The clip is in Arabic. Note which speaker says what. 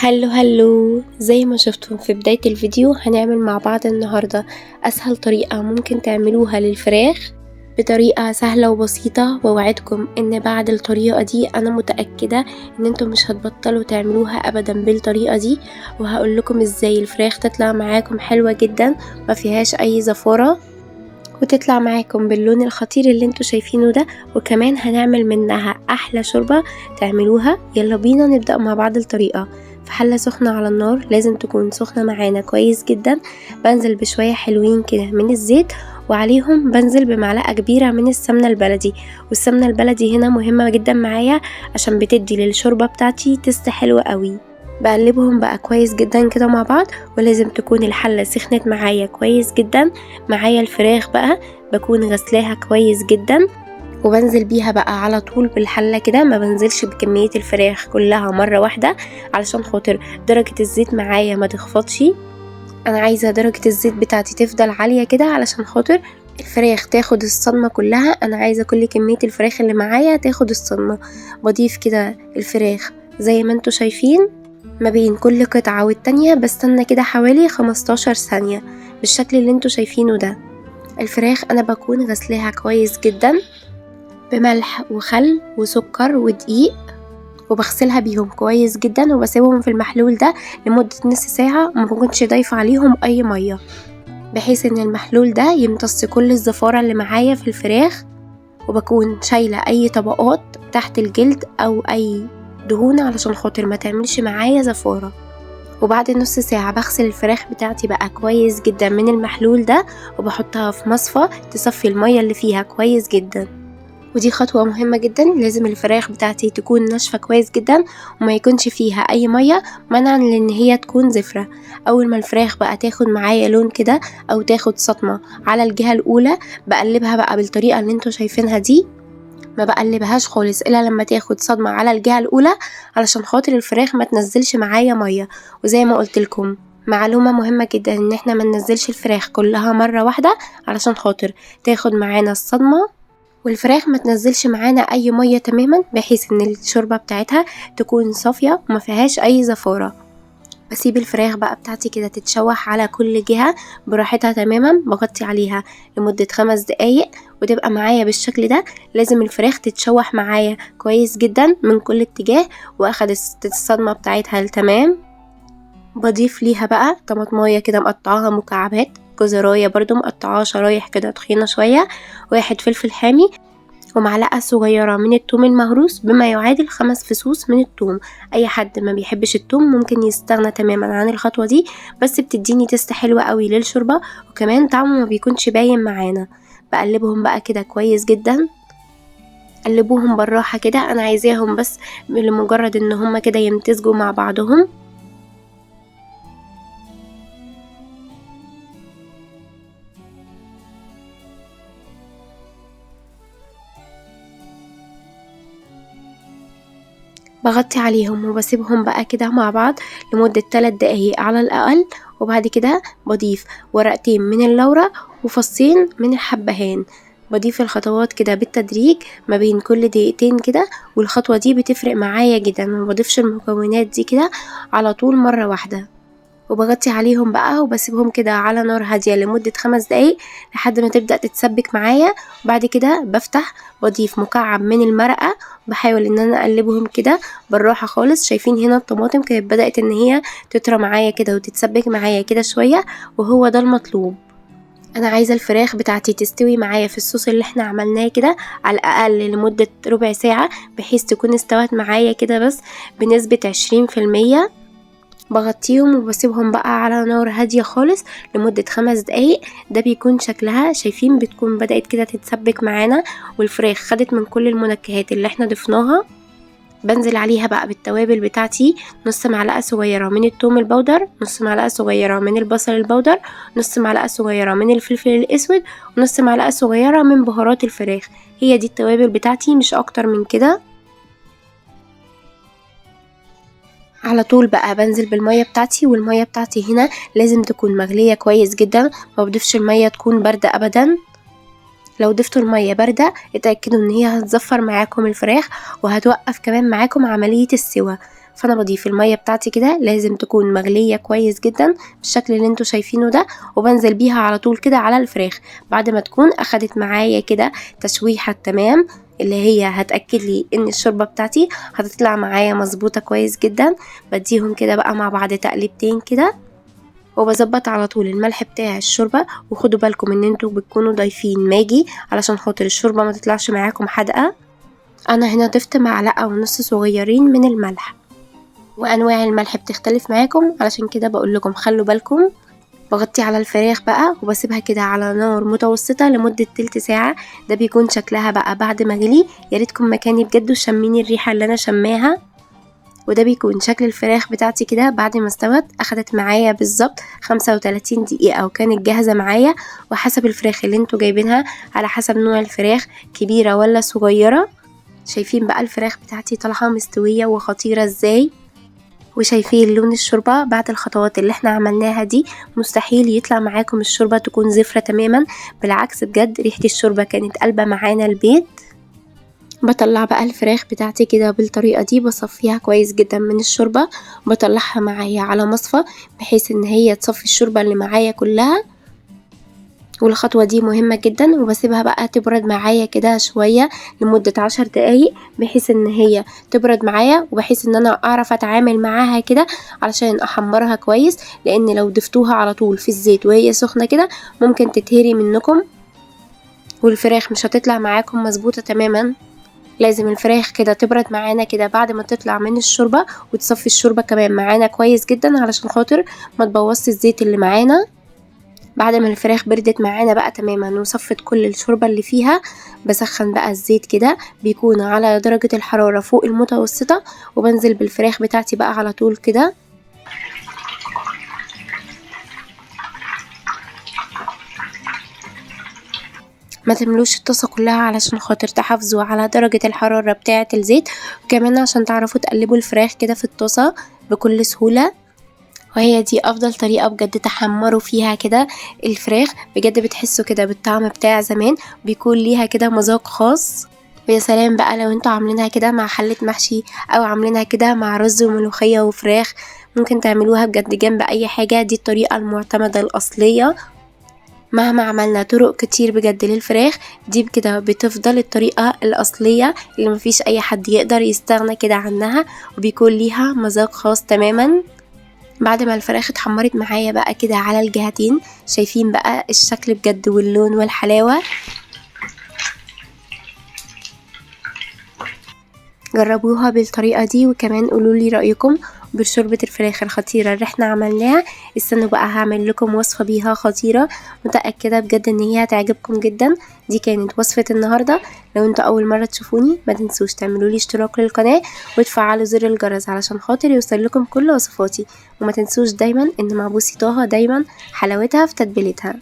Speaker 1: هلو زي ما شفتم في بداية الفيديو هنعمل مع بعض النهاردة أسهل طريقة ممكن تعملوها للفراخ بطريقة سهلة وبسيطة، ووعدكم ان بعد الطريقة دي انا متأكدة ان انتم مش هتبطلوا تعملوها ابدا بالطريقة دي. وهقول لكم ازاي الفراخ تطلع معاكم حلوة جدا ما فيهاش اي زفارة، وتطلع معاكم باللون الخطير اللي انتوا شايفينه ده، وكمان هنعمل منها احلى شوربة تعملوها. يلا بينا نبدأ مع بعض الطريقة. في حلة سخنة على النار، لازم تكون سخنة معانا كويس جدا. بنزل بشوية حلوين كده من الزيت، وعليهم بنزل بمعلقة كبيرة من السمنة البلدي. والسمنة البلدي هنا مهمة جدا معايا عشان بتدي للشوربة بتاعتي تست حلوة قوي. بقلبهم بقى كويس جدا كده مع بعض، ولازم تكون الحلة سخنت معايا كويس جدا. معايا الفراخ بقى بكون غسلاها كويس جدا، وبنزل بيها بقى على طول بالحلة كده، ما بنزلش بكمية الفراخ كلها مرة واحدة علشان خاطر درجة الزيت معايا ما تخفضش. انا عايزة درجة الزيت بتاعتي تفضل عالية كده علشان خاطر الفراخ تاخد الصدمة كلها. انا عايزة كل كمية الفراخ اللي معايا تاخد الصدمة. بضيف كده الفراخ زي ما انتوا شايفين ما بين كل قطعة والتانية، بستنى كده حوالي 15 ثانية بالشكل اللي انتوا شايفينه ده. الفراخ انا بكون غسلاها كويس جدا بملح وخل وسكر ودقيق، وبغسلها بيهم كويس جدا، وبسيبهم في المحلول ده لمدة نص ساعة، وما بكونش ضايفة عليهم اي مية، بحيث ان المحلول ده يمتص كل الزفارة اللي معايا في الفراخ. وبكون شايلة اي طبقات تحت الجلد او اي دهون علشان خاطر ما تعملش معايا زفارة. وبعد نص ساعة بغسل الفراخ بتاعتي بقى كويس جدا من المحلول ده، وبحطها في مصفى تصفي المية اللي فيها كويس جدا. ودي خطوة مهمة جدا، لازم الفراخ بتاعتي تكون ناشفة كويس جدا وما يكونش فيها اي مية، منعا لان هي تكون زفرة. اول ما الفراخ بقى تاخد معايا لون كده او تاخد صدمة على الجهة الاولى، بقلبها بقى بالطريقة اللي انتوا شايفينها دي. ما بقلبهاش خالص الا لما تاخد صدمة على الجهة الاولى علشان خاطر الفراخ ما تنزلش معايا مية. وزي ما قلت لكم معلومة مهمة جدا ان احنا ما ننزلش الفراخ كلها مرة واحدة علشان خاطر تاخد معانا الصدمة، والفراخ ما تنزلش معانا اي مية تماما، بحيث ان الشوربة بتاعتها تكون صافية وما فيهاش اي زفارة. بسيب الفراخ بقى بتاعتي كده تتشوح على كل جهة براحتها تماما، بغطي عليها لمدة 5 دقايق وتبقى معايا بالشكل ده. لازم الفراخ تتشوح معايا كويس جدا من كل اتجاه واخدت الصدمة بتاعتها التمام. بضيف ليها بقى طماطمايه كده مقطعاها مكعبات، جزرايه برضو مقطعاها شرايح كده تخينة شوية، واحد فلفل حامي، ومعلقة صغيرة من الثوم المهروس بما يعادل 5 فصوص من الثوم. اي حد ما بيحبش الثوم ممكن يستغنى تماما عن الخطوة دي، بس بتديني تست حلوة قوي للشوربة، وكمان طعمه ما بيكونش باين معانا. بقلبهم بقى كده كويس جدا، قلبوهم بالراحة كده، انا عايزاهم بس لمجرد ان هما كده يمتزجوا مع بعضهم. بغطي عليهم وبسيبهم بقى كده مع بعض لمدة 3 دقايق على الأقل. وبعد كده بضيف ورقتين من اللورة وفصين من الحبهان. بضيف الخطوات كده بالتدريج ما بين كل دقيقتين كده، والخطوة دي بتفرق معايا جدا. ما بضيفش المكونات دي كده على طول مرة واحدة، وبغطي عليهم بقى وبسيبهم كده على نار هادية لمدة 5 دقايق لحد ما تبدأ تتسبك معايا. وبعد كده بفتح بضيف مكعب من المرقة، بحاول ان انا اقلبهم كده بالراحة خالص. شايفين هنا الطماطم كانت بدأت ان هي تطرى معايا كده وتتسبك معايا كده شوية، وهو ده المطلوب. انا عايزة الفراخ بتاعتي تستوي معايا في الصوص اللي احنا عملناه كده على الاقل لمدة ربع ساعة، بحيث تكون استوت معايا كده بس بنسبة 20%. بغطيهم وبسيبهم بقى على نار هادية خالص لمدة 5 دقايق. ده بيكون شكلها، شايفين بتكون بدأت كده تتسبك معانا، والفراخ خدت من كل المنكهات اللي احنا ضفناها. بنزل عليها بقى بالتوابل بتاعتي، نص معلقة صغيرة من الثوم البودر، نص معلقة صغيرة من البصل البودر، نص معلقة صغيرة من الفلفل الاسود، ونص معلقة صغيرة من بهارات الفراخ. هي دي التوابل بتاعتي مش اكتر من كده. على طول بقى بنزل بالمية بتاعتي، والمية بتاعتي هنا لازم تكون مغلية كويس جدا، ما بضيفش المية تكون باردة ابدا. لو ضفتوا المية باردة اتأكدوا ان هي هتزفر معاكم الفراخ، وهتوقف كمان معاكم عملية السوى. فانا بضيف المية بتاعتي كده لازم تكون مغلية كويس جدا بالشكل اللي انتوا شايفينه ده، وبنزل بيها على طول كده على الفراخ بعد ما تكون اخدت معايا كده تشويحة تمام، اللي هي هتأكد لي ان الشوربة بتاعتي هتطلع معايا مظبوطة كويس جدا. بديهم كده بقى مع بعض تقليبتين كده، وبظبط على طول الملح بتاع الشوربة. وخدوا بالكم ان انتوا بتكونوا ضايفين ماجي علشان خاطر الشوربة ما تطلعش معاكم حادقة. انا هنا ضفت معلقة ونص صغيرين من الملح، وانواع الملح بتختلف معاكم علشان كده بقول لكم خلوا بالكم. بغطي على الفراخ بقى وبسيبها كده على نار متوسطة لمدة تلت ساعة. ده بيكون شكلها بقى بعد ما غلي. يا ريتكم مكاني بجد وشميني الريحة اللي انا شماها. وده بيكون شكل الفراخ بتاعتي كده بعد ما استوت. اخدت معايا بالظبط 35 دقيقة وكانت جاهزة معايا. وحسب الفراخ اللي انتوا جايبينها، على حسب نوع الفراخ كبيرة ولا صغيرة. شايفين بقى الفراخ بتاعتي طالعة مستوية وخطيرة ازاي، وشايفين لون الشوربة بعد الخطوات اللي احنا عملناها دي. مستحيل يطلع معاكم الشوربة تكون زفرة تماما، بالعكس بجد ريحة الشوربة كانت قلبة معانا البيت. بطلع بقى الفراخ بتاعتي كده بالطريقة دي، بصفيها كويس جدا من الشوربة، بطلعها معايا على مصفى بحيث ان هي تصفي الشوربة اللي معايا كلها. والخطوة دي مهمة جدا. وبسيبها بقى تبرد معايا كده شوية لمدة 10 دقايق بحيث ان هي تبرد معايا، وبحيث ان انا اعرف اتعامل معاها كده علشان احمرها كويس. لان لو ضفتوها على طول في الزيت وهي سخنة كده ممكن تتهري منكم، والفراخ مش هتطلع معاكم مظبوطة تماما. لازم الفراخ كده تبرد معانا كده بعد ما تطلع من الشوربة، وتصفي الشوربة كمان معانا كويس جدا علشان خاطر ما تبوظش الزيت اللي معانا. بعد ما الفراخ بردت معانا بقى تماما وصفت كل الشوربة اللي فيها، بسخن بقى الزيت كده بيكون على درجة الحرارة فوق المتوسطة، وبنزل بالفراخ بتاعتي بقى على طول كده. ما تملوش الطاسة كلها علشان خاطر تحافظوا على درجة الحرارة بتاعة الزيت، وكمان عشان تعرفوا تقلبوا الفراخ كده في الطاسة بكل سهولة. وهي دي افضل طريقة بجد تحمروا فيها كده الفراخ. بجد بتحسوا كده بالطعم بتاع زمان، بيكون ليها كده مذاق خاص. ويا سلام بقى لو انتوا عاملينها كده مع حلة محشي، او عاملينها كده مع رز وملوخية وفراخ. ممكن تعملوها بجد جنب اي حاجة. دي الطريقة المعتمدة الاصلية. مهما عملنا طرق كتير بجد للفراخ، دي كده بتفضل الطريقة الأصلية اللي مفيش أي حد يقدر يستغنى كده عنها، وبيكون ليها مذاق خاص تماما. بعد ما الفراخ اتحمرت معايا بقى كده على الجهتين، شايفين بقى الشكل بجد واللون والحلاوة. جربوها بالطريقة دي وكمان قولولي رأيكم بشوربة الفراخ الخطيرة اللي احنا عملناها. استنوا بقى هعمل لكم وصفة بيها خطيرة، متأكدة بجد ان هي هتعجبكم جدا. دي كانت وصفة النهاردة. لو انتوا اول مرة تشوفوني ما تنسوش تعملولي اشتراك للقناة وتفعلوا زر الجرس علشان خاطر يوصل لكم كل وصفاتي. وما تنسوش دايما ان مع بوسي طه دايما حلاوتها في تتبيلتها.